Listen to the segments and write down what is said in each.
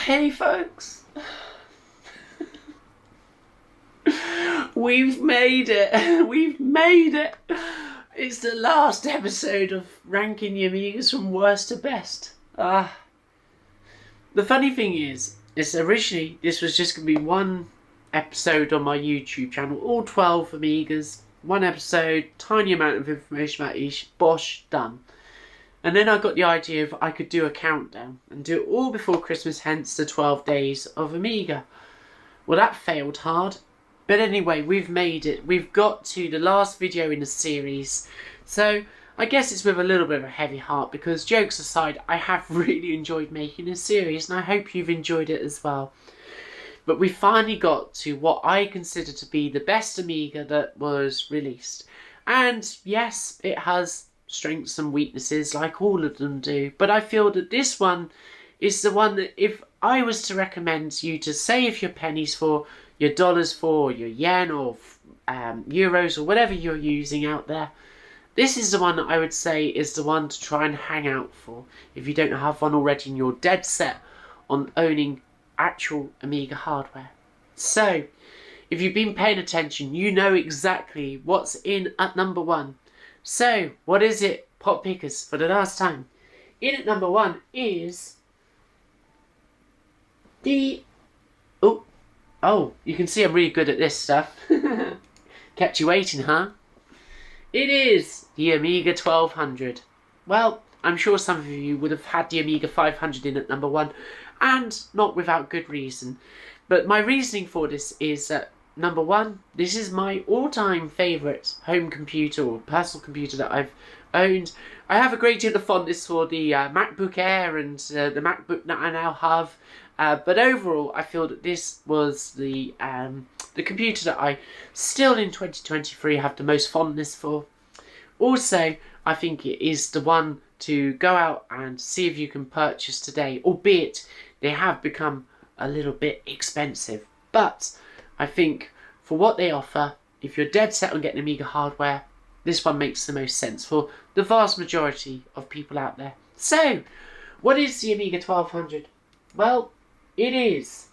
Hey folks, we've made it. We've made it. It's the last episode of ranking the Amigas from worst to best. The funny thing is originally this was just going to be one episode on my YouTube channel, all 12 Amigas, one episode, tiny amount of information about each, bosh, done. And then I got the idea of I could do a countdown and do it all before Christmas, hence the 12 days of Amiga. Well, that failed hard. But anyway, we've made it. We've got to the last video in the series. So I guess it's with a little bit of a heavy heart because, jokes aside, I have really enjoyed making this series and I hope you've enjoyed it as well. But we finally got to what I consider to be the best Amiga that was released. And yes, it has strengths and weaknesses like all of them do, but I feel that this one is the one that if I was to recommend you to save your pennies for, your dollars for, your yen or euros or whatever you're using out there, this is the one that I would say is the one to try and hang out for if you don't have one already and you're dead set on owning actual Amiga hardware. So if you've been paying attention, you know exactly what's in at number one. So, what is it, pot pickers, for the last time? In at number one is the... Oh, you can see I'm really good at this stuff. Kept you waiting, huh? It is the Amiga 1200. Well, I'm sure some of you would have had the Amiga 500 in at number one, and not without good reason. But my reasoning for this is that number one, this is my all-time favourite home computer or personal computer that I've owned. I have a great deal of fondness for the MacBook Air and the MacBook that I now have. But overall, I feel that this was the computer that I still in 2023 have the most fondness for. Also, I think it is the one to go out and see if you can purchase today, albeit they have become a little bit expensive. But I think for what they offer, if you're dead set on getting Amiga hardware, this one makes the most sense for the vast majority of people out there. So, what is the Amiga 1200? Well, it is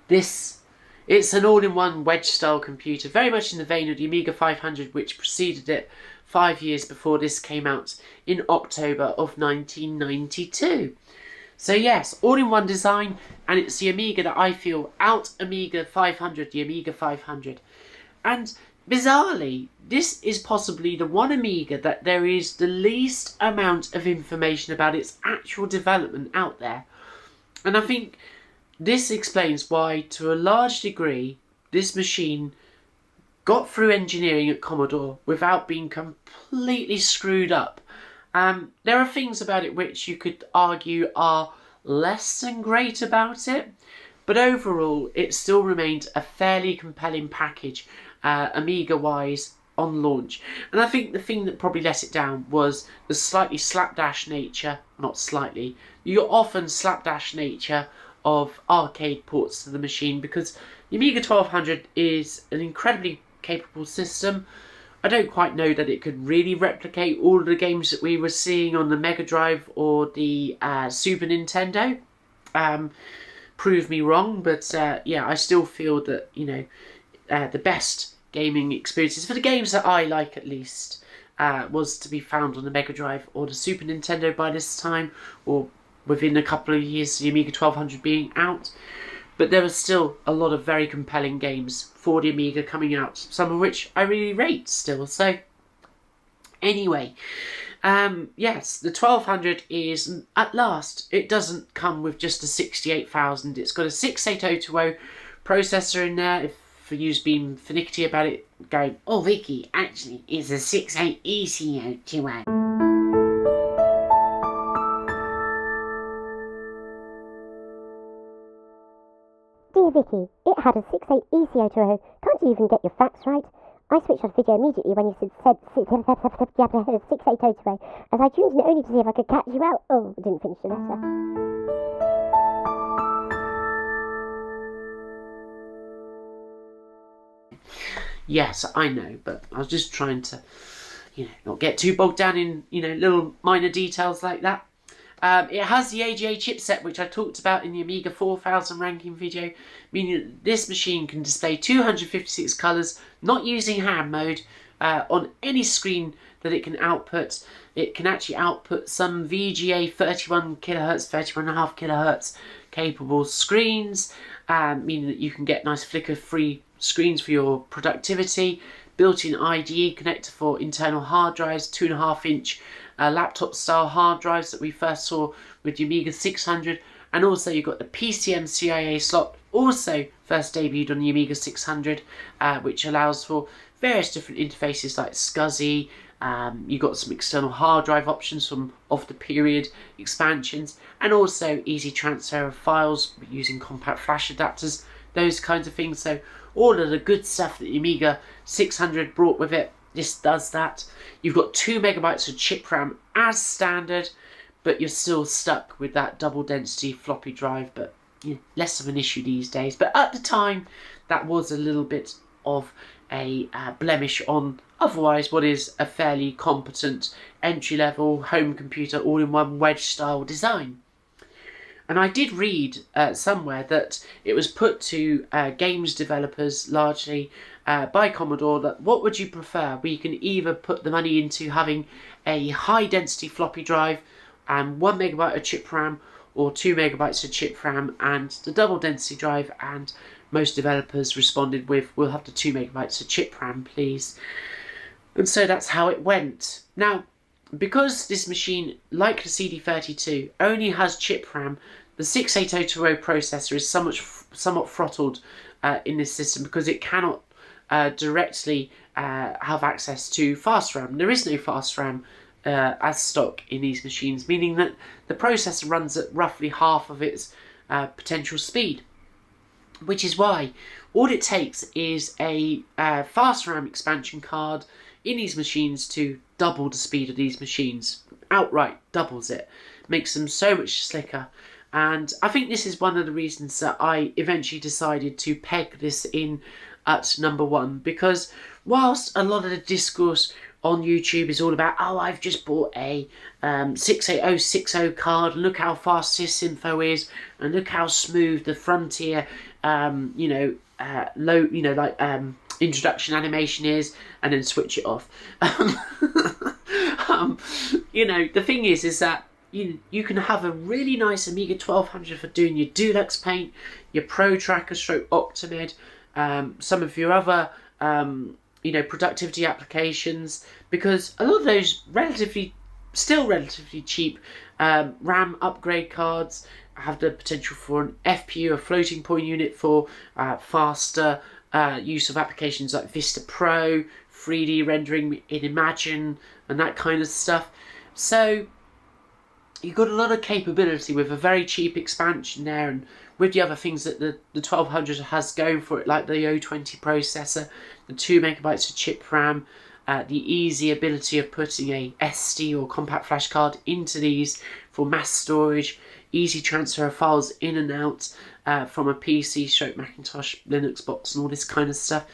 this. It's an all-in-one wedge-style computer, very much in the vein of the Amiga 500, which preceded it 5 years before this came out in October of 1992. So yes, all-in-one design, and it's the Amiga that I feel out Amiga 500, the Amiga 500. And bizarrely, this is possibly the one Amiga that there is the least amount of information about its actual development out there. And I think this explains why, to a large degree, this machine got through engineering at Commodore without being completely screwed up. There are things about it which you could argue are less than great about it, but overall it still remained a fairly compelling package, Amiga-wise, on launch. And I think the thing that probably let it down was the slightly slapdash nature, not slightly, the often slapdash nature of arcade ports to the machine, because the Amiga 1200 is an incredibly capable system. I don't quite know that it could really replicate all of the games that we were seeing on the Mega Drive or the Super Nintendo. Prove me wrong, but yeah, I still feel that, you know, the best gaming experiences, for the games that I like at least, was to be found on the Mega Drive or the Super Nintendo by this time, or within a couple of years, the Amiga 1200 being out. But there was still a lot of very compelling games for the Amiga coming out, some of which I really rate still. So, anyway, yes, the 1200 is, at last, it doesn't come with just a 68,000. It's got a 68020 processor in there, if for you being finicky about it, going, oh Vicky, actually, it's a 68ECO20. Dear Vicky, it had a 68 ECO20. Can't you even get your facts right? I switched off video immediately when you said 6802, as I tuned in only to see if I could catch you out. Oh, I didn't finish the letter. Yes, I know, but I was just trying to, you know, not get too bogged down in, you know, little minor details like that. It has the AGA chipset, which I talked about in the Amiga 4000 ranking video, meaning that this machine can display 256 colours, not using hand mode, on any screen that it can output. It can actually output some VGA 31 kHz, 31.5 kHz capable screens, meaning that you can get nice flicker-free screens for your productivity. Built-in IDE connector for internal hard drives, 2.5-inch laptop-style hard drives that we first saw with the Amiga 600, and also you've got the PCM CIA slot, also first debuted on the Amiga 600, which allows for various different interfaces like SCSI. You've got some external hard drive options from of the period expansions, and also easy transfer of files using compact flash adapters, those kinds of things. So all of the good stuff that the Amiga 600 brought with it, this does that. You've got 2 megabytes of chip RAM as standard, but you're still stuck with that double density floppy drive, but less of an issue these days. But at the time, that was a little bit of a blemish on otherwise what is a fairly competent entry-level home computer all-in-one wedge style design. And I did read somewhere that it was put to games developers largely by Commodore that what would you prefer? We can either put the money into having a high density floppy drive and 1 megabyte of chip RAM, or 2 megabytes of chip RAM and the double density drive, and most developers responded with, we'll have the 2 megabytes of chip RAM, please. And so that's how it went. Now, because this machine, like the CD32, only has chip RAM, the 68020 processor is somewhat throttled in this system because it cannot directly have access to fast RAM. There is no fast RAM as stock in these machines, meaning that the processor runs at roughly half of its potential speed, which is why all it takes is a fast RAM expansion card in these machines to double the speed of these machines. Outright doubles it, makes them so much slicker. And I think this is one of the reasons that I eventually decided to peg this in at number 1, because whilst a lot of the discourse on YouTube is all about, oh, I've just bought a 68060 card, and look how fast Sysinfo is, and look how smooth the Frontier, introduction animation is, and then switch it off. The thing is that you can have a really nice Amiga 1200 for doing your Deluxe Paint, your Pro Tracker stroke Octamed, some of your other productivity applications, because a lot of those still relatively cheap RAM upgrade cards have the potential for an FPU, a floating point unit, for faster use of applications like Vista Pro, 3D rendering in Imagine, and that kind of stuff. So you've got a lot of capability with a very cheap expansion there, and with the other things that the 1200 has going for it, like the O20 processor, the 2 megabytes of chip RAM, the easy ability of putting a SD or compact flash card into these for mass storage, easy transfer of files in and out from a PC, Macintosh, Linux box, and all this kind of stuff,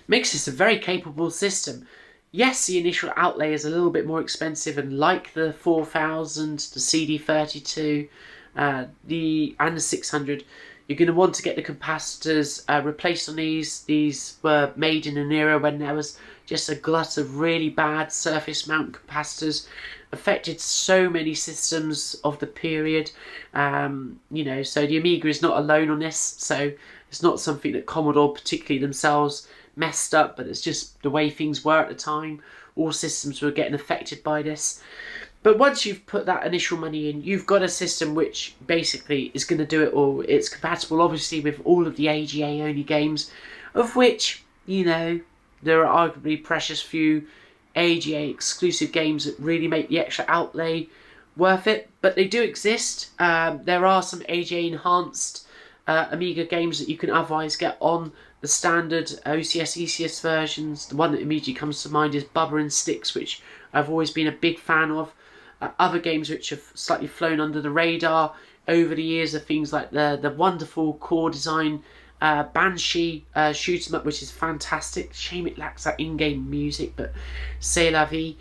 makes this a very capable system. Yes, the initial outlay is a little bit more expensive, and like the 4000, the CD32, and the 600, you're going to want to get the capacitors replaced on these. These were made in an era when there was just a glut of really bad surface mount capacitors, affected so many systems of the period. So the Amiga is not alone on this, so it's not something that Commodore particularly themselves messed up, but it's just the way things were at the time. All systems were getting affected by this. But once you've put that initial money in, you've got a system which basically is going to do it all. It's compatible, obviously, with all of the AGA-only games, of which, there are arguably precious few AGA-exclusive games that really make the extra outlay worth it. But they do exist. There are some AGA-enhanced Amiga games that you can otherwise get on the standard OCS, ECS versions. The one that immediately comes to mind is Bubba and Sticks, which I've always been a big fan of. Other games which have slightly flown under the radar over the years are things like the wonderful core design Banshee shoot 'em up, which is fantastic. Shame it lacks that in-game music, but c'est la vie.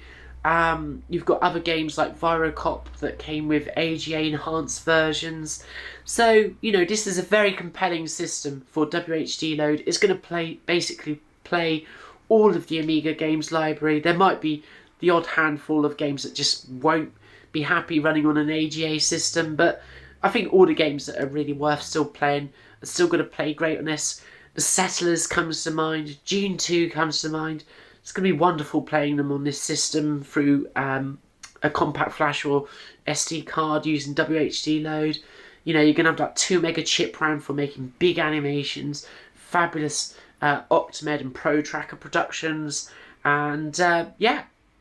You've got other games like Virocop that came with AGA enhanced versions. So, this is a very compelling system for WHD load. It's going to basically play all of the Amiga games library. There might be the odd handful of games that just won't be happy running on an AGA system, but I think all the games that are really worth still playing are still going to play great on this. The Settlers comes to mind, Dune 2 comes to mind. It's going to be wonderful playing them on this system through a compact flash or SD card using WHD load. You're going to have that 2 mega chip RAM for making big animations, fabulous Optimed and Pro Tracker productions, and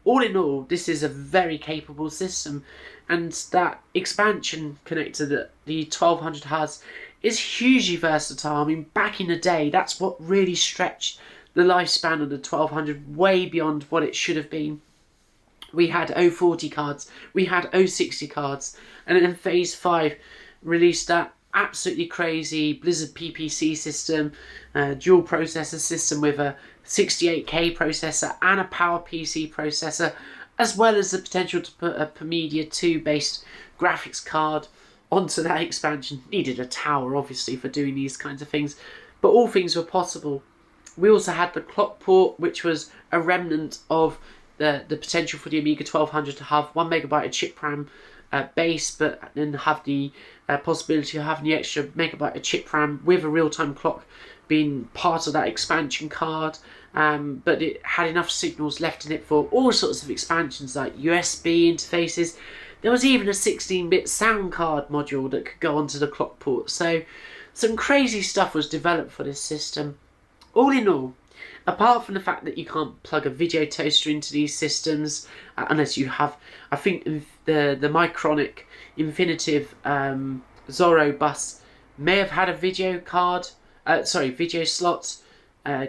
all in all, this is a very capable system, and that expansion connector that the 1200 has is hugely versatile. I mean, back in the day, that's what really stretched the lifespan of the 1200 way beyond what it should have been. We had 040 cards, we had 060 cards, and then Phase 5 released that absolutely crazy Blizzard PPC system, dual processor system with a 68K processor and a PowerPC processor, as well as the potential to put a Media 2 based graphics card onto that expansion. Needed a tower obviously for doing these kinds of things, but all things were possible. We also had the clock port, which was a remnant of the potential for the Amiga 1200 to have 1 megabyte of chip RAM base, but then have the possibility of having the extra megabyte of chip RAM with a real-time clock being part of that expansion card. But it had enough signals left in it for all sorts of expansions like USB interfaces. There was even a 16-bit sound card module that could go onto the clock port. So some crazy stuff was developed for this system. All in all, apart from the fact that you can't plug a video toaster into these systems unless you have, I think the Micronic Infinitive Zorro bus may have had a video slot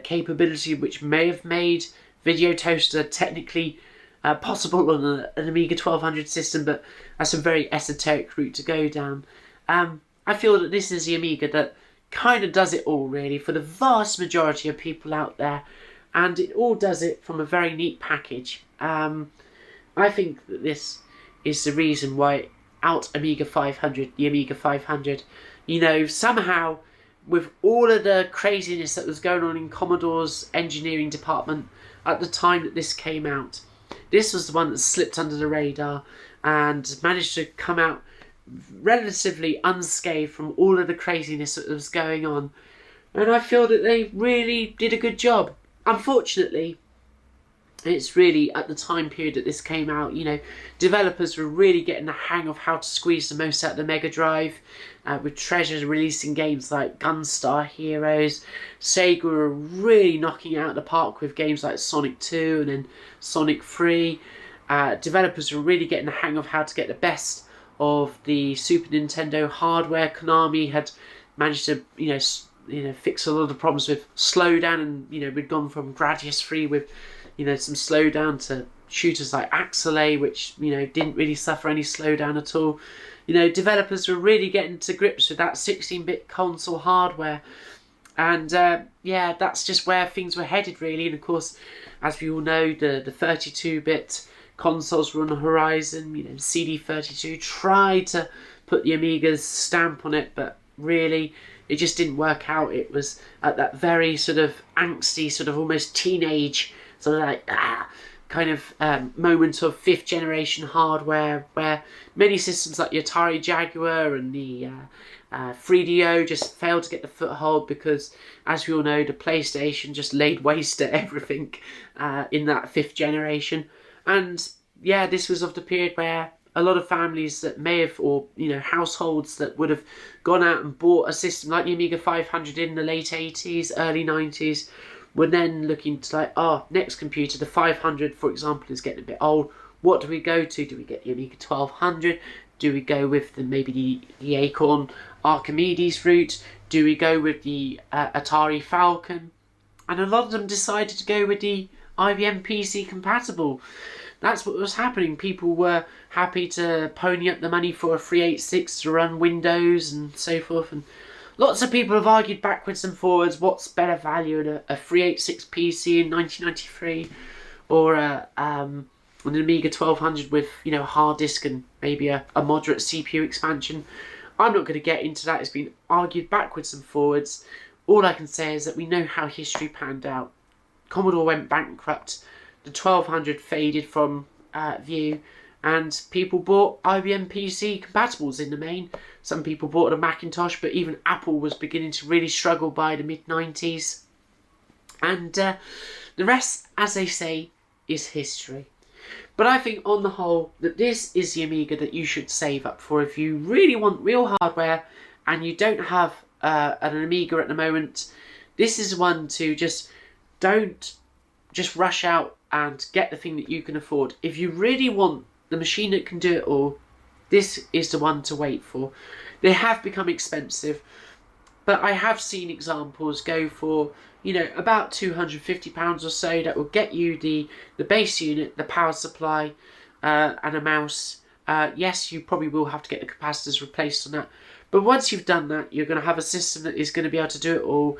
capability, which may have made video toaster technically possible on an Amiga 1200 system, but that's a very esoteric route to go down. I feel that this is the Amiga that kind of does it all really for the vast majority of people out there, and it all does it from a very neat package. I think that this is the reason why out Amiga 500, the Amiga 500, somehow with all of the craziness that was going on in Commodore's engineering department at the time that this came out, this was the one that slipped under the radar and managed to come out relatively unscathed from all of the craziness that was going on. And I feel that they really did a good job. Unfortunately, it's really at the time period that this came out, developers were really getting the hang of how to squeeze the most out of the Mega Drive, with Treasure releasing games like Gunstar Heroes. Sega were really knocking out the park with games like Sonic 2 and then Sonic 3. Developers were really getting the hang of how to get the best of the Super Nintendo hardware. Konami had managed to, fix a lot of the problems with slowdown, and we'd gone from Gradius 3 with some slowdown to shooters like Axelay, which didn't really suffer any slowdown at all. Developers were really getting to grips with that 16-bit console hardware, and that's just where things were headed really. And of course, as we all know, the 32-bit consoles were on the horizon. CD32 tried to put the Amiga's stamp on it, but really it just didn't work out. It was at that very sort of angsty, sort of almost teenage sort of like moment of 5th generation hardware, where many systems like the Atari Jaguar and the 3DO just failed to get the foothold because, as we all know, the PlayStation just laid waste to everything in that 5th generation. And this was of the period where a lot of families that may have, or households that would have gone out and bought a system like the Amiga 500 in the late 80s, early 90s, were then looking to next computer, the 500 for example, is getting a bit old. What do we go to? Do we get the Amiga 1200? Do we go with maybe the Acorn Archimedes route? Do we go with the Atari Falcon? And a lot of them decided to go with the IBM PC compatible. That's what was happening. People were happy to pony up the money for a 386 to run Windows and so forth. And lots of people have argued backwards and forwards what's better value in a 386 PC in 1993 or a an Amiga 1200 with, you know, a hard disk and maybe a moderate CPU expansion. I'm not going to get into that. It's been argued backwards and forwards. All I can say is that we know how history panned out. Commodore went bankrupt, the 1200 faded from view, and people bought IBM PC compatibles in the main. Some people bought a Macintosh, but even Apple was beginning to really struggle by the mid-90s. And the rest, as they say, is history. But I think on the whole that this is the Amiga that you should save up for if you really want real hardware and you don't have an Amiga at the moment. This is one to don't just rush out and get the thing that you can afford. If you really want the machine that can do it all, this is the one to wait for. They have become expensive, but I have seen examples go for, you know, about £250 or so that will get you the base unit, the power supply, and a mouse. Yes, you probably will have to get the capacitors replaced on that. But once you've done that, you're going to have a system that is going to be able to do it all.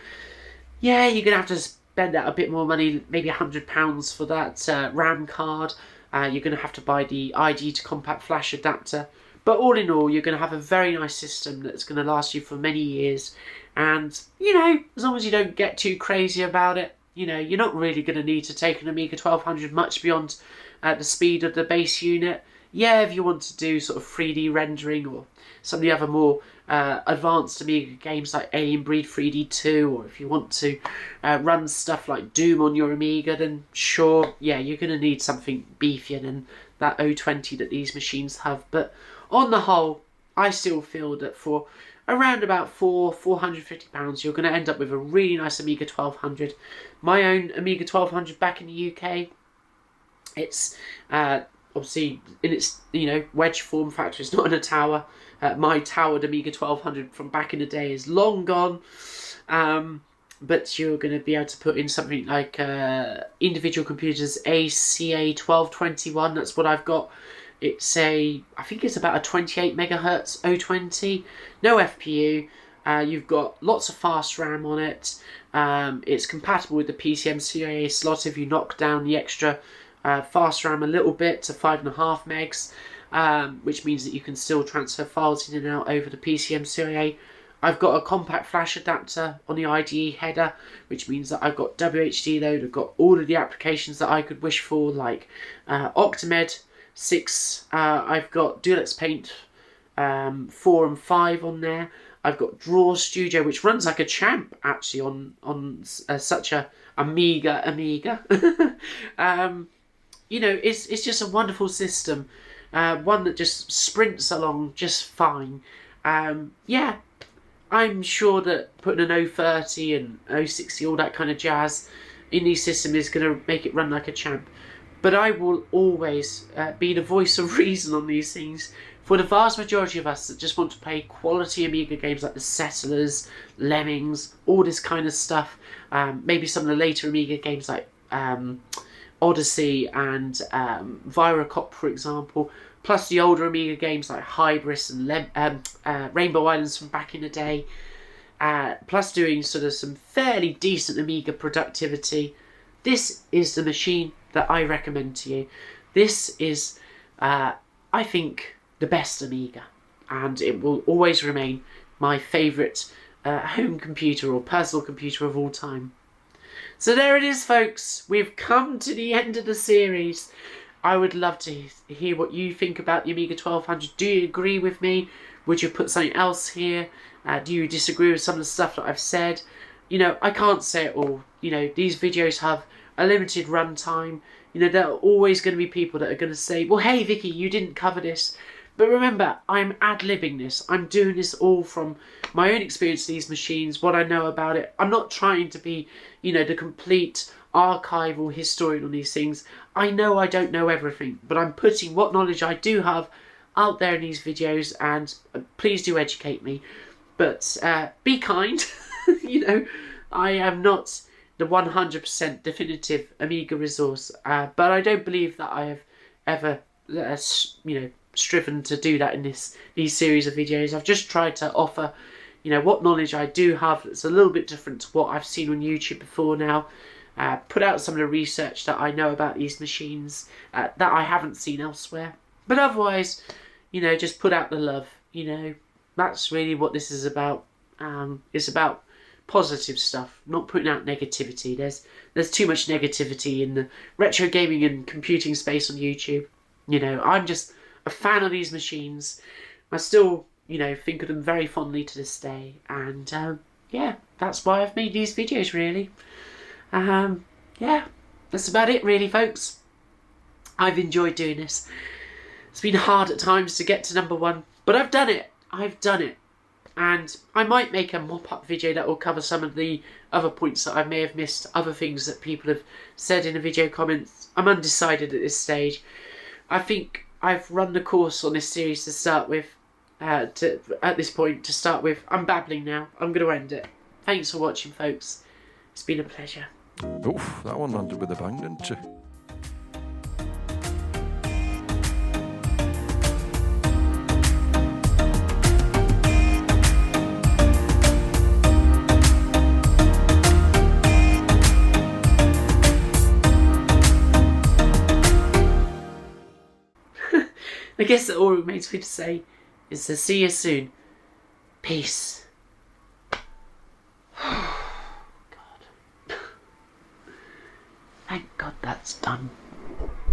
Yeah, you're going to have to spend out a bit more money, maybe £100 for that RAM card. You're going to have to buy the ID to compact flash adapter. But all in all, you're going to have a very nice system that's going to last you for many years. And, you know, as long as you don't get too crazy about it, you know, you're not really going to need to take an Amiga 1200 much beyond the speed of the base unit. Yeah, if you want to do sort of 3D rendering or some of the other more advanced Amiga games like Alien Breed 3D 2, or if you want to run stuff like Doom on your Amiga, then sure, yeah, you're going to need something beefier than that 020 that these machines have. But on the whole, I still feel that for around about £450, you're going to end up with a really nice Amiga 1200. My own Amiga 1200 back in the UK, it's obviously in its, you know, wedge form factor. It's not in a tower. My towered Amiga 1200 from back in the day is long gone. But you're going to be able to put in something like individual computers ACA 1221. That's what I've got. It's I think it's about a 28 megahertz 020, no FPU. You've got lots of fast RAM on it. It's compatible with the PCMCIA slot if you knock down the extra fast RAM a little bit to 5.5 megs, which means that you can still transfer files in and out over the PCMCIA. I've got a compact flash adapter on the IDE header, which means that I've got WHD load. I've got all of the applications that I could wish for, like Octamed 6. I've got DualX Paint 4 and 5 on there. I've got Draw Studio, which runs like a champ actually on such a Amiga. You know, it's just a wonderful system, one that just sprints along just fine. Yeah, I'm sure that putting an 030 and 060, all that kind of jazz in these systems is going to make it run like a champ. But I will always be the voice of reason on these things. For the vast majority of us that just want to play quality Amiga games like the Settlers, Lemmings, all this kind of stuff, maybe some of the later Amiga games like Odyssey and Viracop, for example, plus the older Amiga games like Hybris and Rainbow Islands from back in the day, plus doing sort of some fairly decent Amiga productivity. This is the machine that I recommend to you. This is, I think, the best Amiga, and it will always remain my favourite home computer or personal computer of all time. So there it is, folks. We've come to the end of the series. I would love to hear what you think about the Amiga 1200. Do you agree with me? Would you put something else here? Do you disagree with some of the stuff that I've said? You know, I can't say it all. You know, these videos have a limited run time. You know, there are always going to be people that are going to say, well, hey, Vicky, you didn't cover this. But remember, I'm ad-libbing this. I'm doing this all from my own experience with these machines, what I know about it. I'm not trying to be, you know, the complete archival historian on these things. I know I don't know everything, but I'm putting what knowledge I do have out there in these videos, and please do educate me. But be kind. You know, I am not the 100% definitive Amiga resource, but I don't believe that I have ever, you know, striven to do that in these series of videos. I've just tried to offer, you know, what knowledge I do have that's a little bit different to what I've seen on YouTube before now. put out some of the research that I know about these machines that I haven't seen elsewhere. But otherwise, you know, just put out the love. You know, that's really what this is about. It's about positive stuff, not putting out negativity. There's too much negativity in the retro gaming and computing space on YouTube. You know, I'm just a fan of these machines. I still, you know, think of them very fondly to this day. And yeah, that's why I've made these videos, really. Yeah, that's about it, really, folks. I've enjoyed doing this. It's been hard at times to get to number 1, but I've done it. I've done it. And I might make a mop-up video that will cover some of the other points that I may have missed, other things that people have said in the video comments. I'm undecided at this stage. I think I've run the course on this series to start with. At this point, to start with. I'm babbling now. I'm going to end it. Thanks for watching, folks. It's been a pleasure. Oof, that one landed with a bang, didn't you? I guess that all remains for me to say is to see you soon. Peace. God. Thank God that's done.